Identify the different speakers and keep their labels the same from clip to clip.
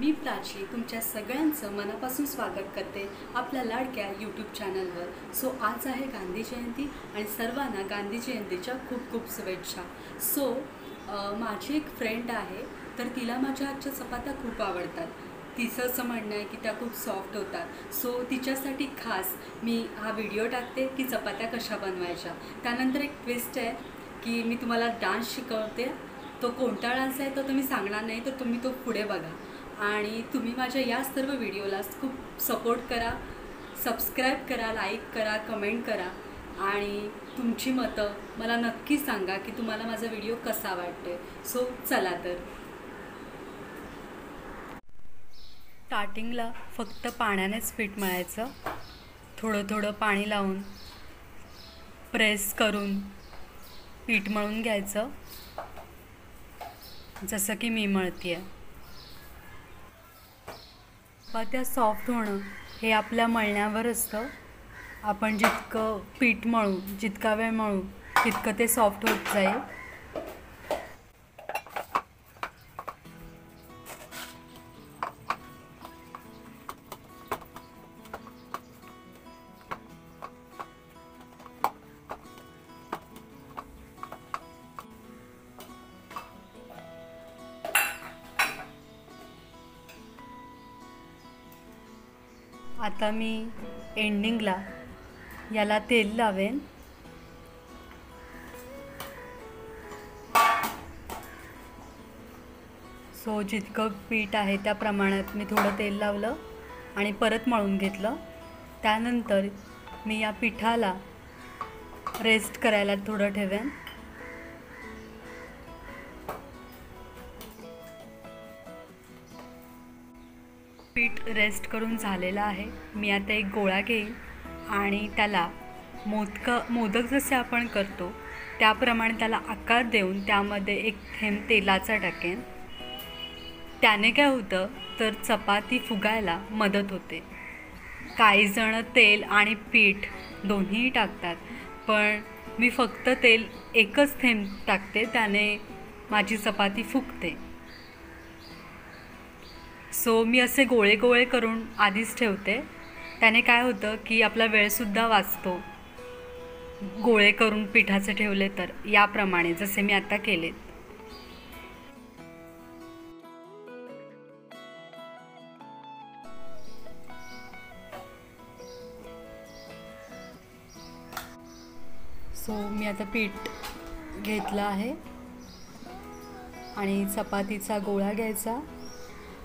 Speaker 1: मी प्राची तुमच्या सगळ्यांचं मनापासून स्वागत करते आपल्या लाडक्या यूट्यूब चॅनलवर। सो आज आहे गांधी जयंती आणि सर्वांना गांधी जयंतीच्या खूप खूप शुभेच्छा। माझी एक फ्रेंड आहे, तर तिला माझ्या हातच्या चपात्या खूप आवडतात। तिचं असं म्हणणं आहे की त्या खूप सॉफ्ट होतात। सो तिच्यासाठी खास मी हा व्हिडिओ टाकते की चपात्या कशा बनवायच्या। त्यानंतर एक ट्विस्ट आहे की मी तुम्हाला डान्स शिकवते। तो कोणता डान्स आहे तो तुम्ही सांगणार नाही, तर तुम्ही तो पुढे बघा। आणि तुम्ही माझ्या या सर्व व्हिडिओला खूप सपोर्ट करा, सबस्क्राईब करा, लाईक करा, कमेंट करा आणि तुमची मतं मला नक्की सांगा की तुम्हाला माझा व्हिडिओ कसा वाटतोय। सो चला तर स्टार्टिंगला फक्त पाण्यानेच पीठ मळायचं। थोडं थोडं पाणी लावून प्रेस करून पीठ मळून घ्यायचं, जसं की मी मळते आहे। चपात्या सॉफ्ट होणं हे आपल्या मळण्यावर असतं। आपण जितकं पीठ मळू, जितका वेळ मळू, तितकं ते सॉफ्ट होत जाईल। आता मी एंडिंगला याला तेल लावेन। सो जितकं पीठ आहे त्या प्रमाणात मी थोडं तेल लावलं आणि परत मळून घेतलं। त्यानंतर मी या पिठाला रेस्ट करायला थोडं ठेवेन। पीठ रेस्ट करून झालेलं आहे। मी आता एक गोळा घेईन आणि त्याला मोदक जसे आपण करतो त्याप्रमाणे त्याला आकार देऊन त्यामध्ये एक थेंब तेलाचा टाकेन। त्याने काय होतं तर चपाती फुगायला मदत होते। काही जण तेल आणि पीठ दोन्ही टाकतात, पण मी फक्त तेल एकच थेंब टाकते, त्याने माझी चपाती फुगते। सो मी असे गोळे गोळे करून आधीच ठेवते। त्याने काय होतं की आपला वेळसुद्धा वाचतो, गोळे करून पिठाचे ठेवले तर, याप्रमाणे जसे मी आता केले। सो मी आता पीठ घेतलं आहे आणि चपातीचा गोळा घ्यायचा,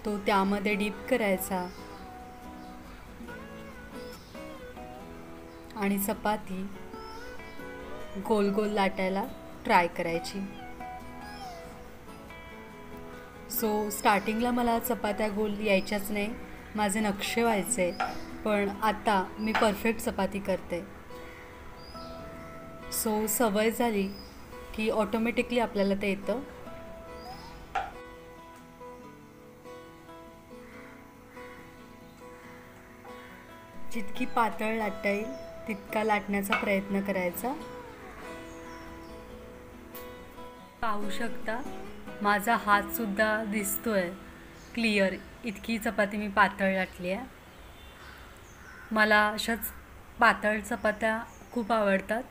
Speaker 1: तो त्यामध्ये डीप करायचा आणि चपाती गोल गोल लाटायला ट्राय करायची। सो स्टार्टिंगला मला चपात्या गोल यायच्याच नाही, माझे नक्षे व्हायचे, पण आता मी परफेक्ट चपाती करते। सो सवय झाली की ऑटोमॅटिकली आपल्याला ते येतं। जितकी पातळ लाटता येईल तितका लाटण्याचा प्रयत्न करायचा। पाहू शकता माझा हात सुद्धा दिसतोय क्लिअर, इतकी चपाती मी पातळ लाटली आहे। मला अशाच पातळ चपात्या खूप आवडतात।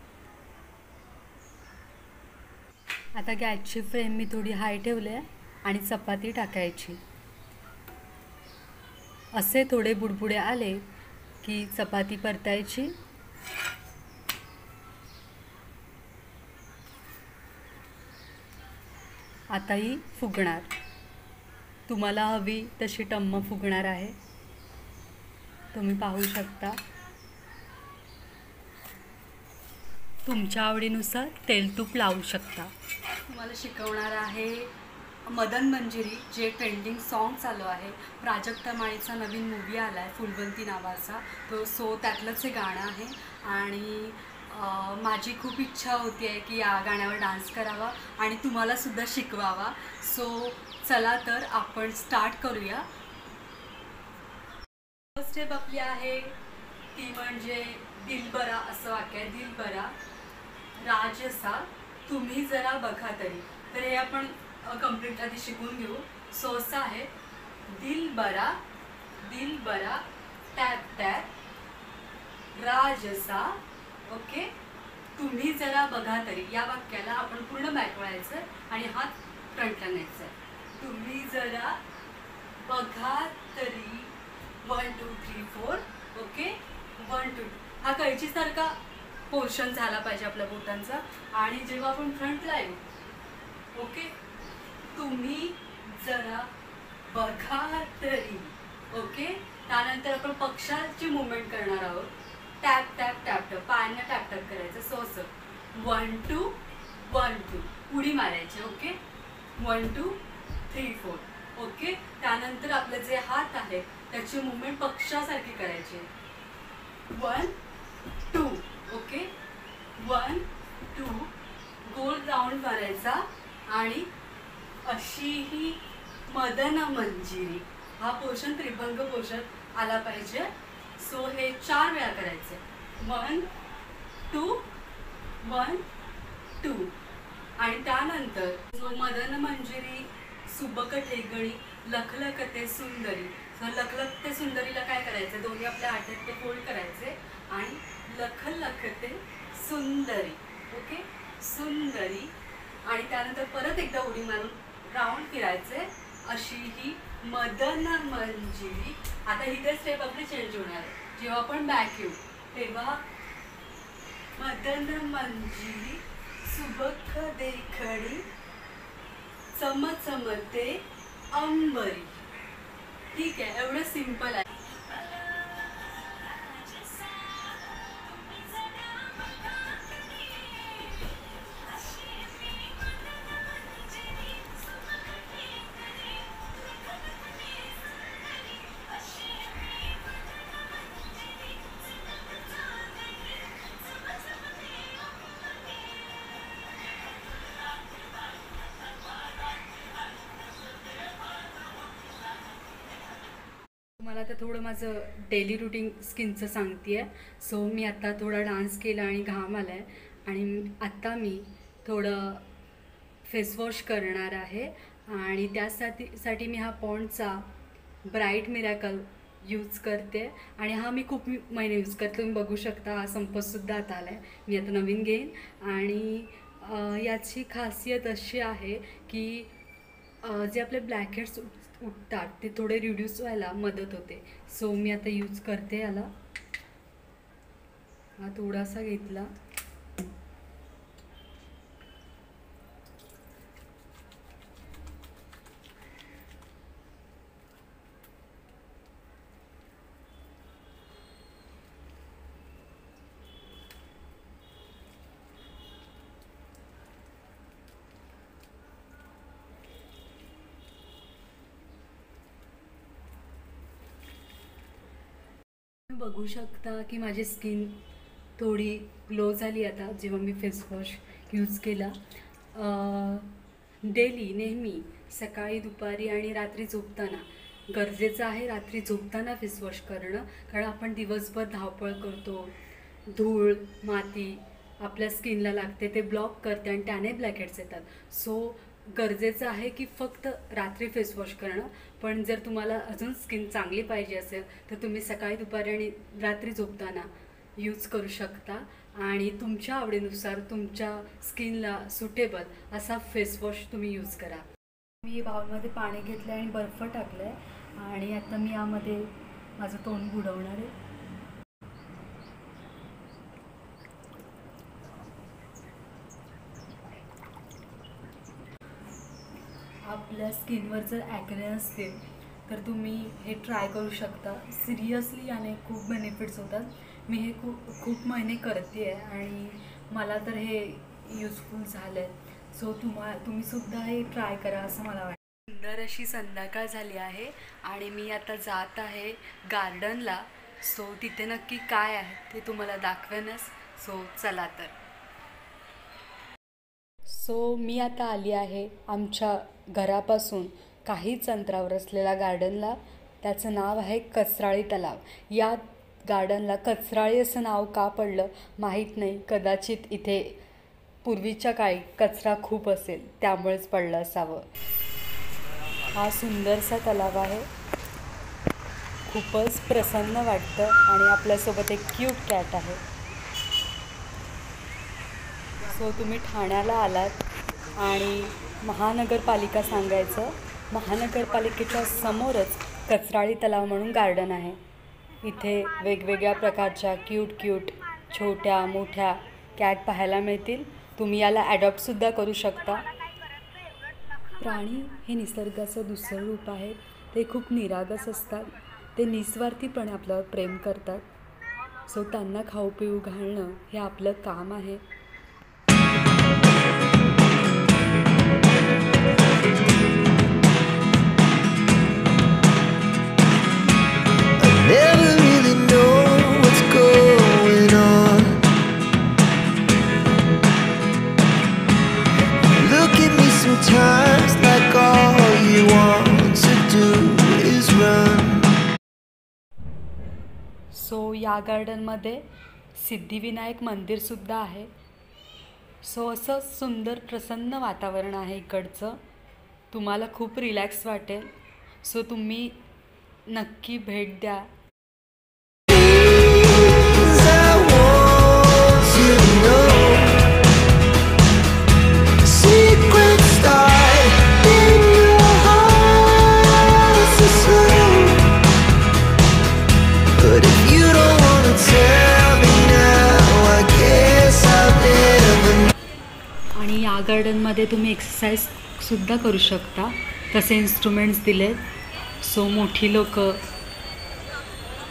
Speaker 1: आता गॅसची फ्लेम मी थोडी हाय ठेवली आहे आणि चपाती टाकायची। असे थोडे बुडबुडे आले की चपाती परतायची। आता ही फुगणार, तुम्हाला हवी तशी टम्म फुगणार आहे, तुम्ही पाहू शकता। तुमच्या आवडीनुसार तेल तूप लावू शकता। तुम्हाला शिकवणार आहे मदन मंजिरी, जे ट्रेंडिंग सॉन्ग चालू आहे। प्राजक्ता माळीचा नवीन मूवी आला आहे फुलवंती नावाचा, तो त्यातलंच हे गाणं आहे। आणि माझी खूप इच्छा होती आहे की या गाण्यावर डान्स करावा आणि तुम्हालासुद्धा शिकवावा। सो चला तर आपण स्टार्ट करूया। फर्स्ट स्टेप आपली आहे ती म्हणजे दिलबरा असं वाक्य आहे। दिलबरा राजसा तुम्ही जरा बघा तरी, तर हे आपण कंप्लीट आधी शिकून घेऊ। सो असं आहे, दिल बरा टॅप टॅप राजसा. ओके, तुम्ही जरा बघा तरी. या वाक्याला आपण पूर्ण बॅक वळायचं आणि हात फ्रंटला न्यायचा. तुम्ही जरा बघा तरी. 1 2 3 4. ओके, 1 2. हा कैचीसारखा पोर्शन झाला पाहिजे आपल्या बोटांचा. आणि जेव्हा आपण फ्रंटला येऊ, ओके, तुम्ही जरा बघा तरी. ओके, त्यानंतर आपण पक्षाची मुवमेंट करणार आहोत. टॅप टॅप टॅप टॅप, पायांना टॅप टॅप करायचं. सो असं 1 2 1 2 उडी मारायची. ओके, 1 2 3 4. ओके, त्यानंतर आपले जे हात आहेत त्याची मुवमेंट पक्षासारखी करायची. 1 2. ओके, 1 2 गोल राऊंड मारायचा आणि अशी ही मदन मंजिरी हा पोर्शन त्रिभंग पोर्शन आला पाहिजे. सो हे 4 वेळा करायचे. 1 2 1 2. आणि त्यानंतर जो मदन मंजिरी सुबक ठेगणी लखलखते सुंदरी. सो लखलखते सुंदरीला काय करायचं, दोन्ही आपल्या हातात ते फोल्ड करायचे आणि लखलखते सुंदरी. ओके, सुंदरी. आणि त्यानंतर परत एकदा उडी मारून राऊंड फिरायचे. अशी ही मदन मंजिरी. आता इथे स्टेप आपली चेंज होणार आहे. जेव्हा आपण बॅक येऊ तेव्हा मदन मंजिरी सुबक देखणी चमचमते अंबरी. ठीक आहे, एवढं सिंपल आहे. मला आता थोडं माझं डेली रुटीन स्किनचं सांगते आहे. सो मी आत्ता थोडा डान्स केला आणि घाम आला आहे आणि आत्ता मी थोडं फेसवॉश करणार आहे. आणि त्यासाठी मी हा पॉन्डचा ब्राईट मिरॅकल यूज करते आणि हा मी खूप महिने यूज करते. तुम्ही बघू शकता हा संपतसुद्धा आता आला आहे. मी आता नवीन घेईन. आणि याची खासियत अशी आहे की जे आपले ब्लॅकहेड्स उठतात ते थोडे रिड्यूस व्हायला मदत होते. सो मी आता यूज करते याला. हा थोडासा घेतला. बघू शकता की माझी स्किन थोडी ग्लो झाली आता जेव्हा मी फेसवॉश यूज केला. डेली नेहमी सकाळी दुपारी आणि रात्री झोपताना गरजेचं आहे रात्री झोपताना फेसवॉश करणं. कारण आपण दिवसभर धावपळ करतो, धूळ माती आपल्या स्किनला लागते, ते ब्लॉक करते आणि त्याने ब्लॅकहेड्स येतात. सो गरजेचं आहे की फक्त रात्री फेसवॉश करणं. पण जर तुम्हाला अजून स्किन चांगली पाहिजे असेल तर तुम्ही सकाळी दुपारी आणि रात्री झोपताना यूज करू शकता. आणि तुमच्या आवडीनुसार तुमच्या स्किनला सुटेबल असा फेसवॉश तुम्ही यूज करा. मी बाउलमध्ये पाणी घेतलं आणि बर्फ टाकलं आहे आणि आता मी यामध्ये माझं तोंड बुडवणार आहे. आपल्या स्किनवर जर ॲक्ने असतील तर तुम्ही हे ट्राय करू शकता. सिरियसली याने खूप बेनिफिट्स होतात. मी हे खूप महिने करते आहे आणि मला तर हे युजफुल झालं आहे. सो तुम्हीसुद्धा हे ट्राय करा असं मला वाटतं. सुंदर अशी संध्याकाळ झाली आहे आणि मी आता जात आहे गार्डनला. सो तिथे नक्की काय आहे ते तुम्हाला दाखवेनच. सो चला तर. सो मी आता आली आहे आमच्या घरापासून काहीच अंतरावर असलेल्या गार्डनला. त्याचं नाव आहे कचराळी तलाव. या गार्डनला कचराळी असं नाव का पडलं माहीत नाही. कदाचित इथे पूर्वीच्या काळी कचरा खूप असेल त्यामुळेच पडलं असावं. हा सुंदरसा तलाव आहे. खूपच प्रसन्न वाटतं आणि आपल्यासोबत एक क्यूट कॅट आहे. सो तुम्ही ठाण्याला आलात आणि महानगरपालिका सांगायचं, महानगरपालिकेच्या समोरच कचराळी तलाव म्हणून गार्डन आहे. इथे वेगवेगळ्या प्रकारच्या क्यूट छोट्या मोठ्या कॅट पाहायला मिळतील. तुम्ही याला ॲडॉप्टसुद्धा करू शकता. प्राणी हे निसर्गाचं दुसरं रूप आहे. ते खूप निरागस असतात. ते निस्वार्थीपणे आपल्यावर प्रेम करतात. सो त्यांना खाऊ पिऊ घालणं हे आपलं काम आहे.
Speaker 2: Never really know what's going on. Look at me sometimes like all you want to do is run.
Speaker 1: So या गार्डनमध्ये सिद्धिविनायक मंदिरसुद्धा आहे. सो असं सुंदर प्रसन्न वातावरण आहे इकडचं. तुम्हाला खूप रिलॅक्स वाटेल. सो तुम्ही नक्की भेट द्या. आणि या गार्डनमध्ये तुम्ही एक्सरसाइजसुद्धा करू शकता. तसे इन्स्ट्रुमेंट्स दिलेत. सो मोठी लोक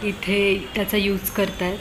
Speaker 1: इथे त्याचा यूज करतात.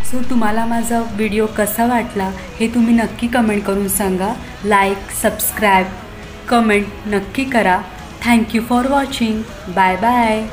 Speaker 1: सो तुम्हाला माझा व्हिडिओ कसा वाटला हे तुम्ही नक्की कमेंट करून सांगा. लाईक, सबस्क्राईब, कमेंट नक्की करा. Thank you for watching. Bye bye.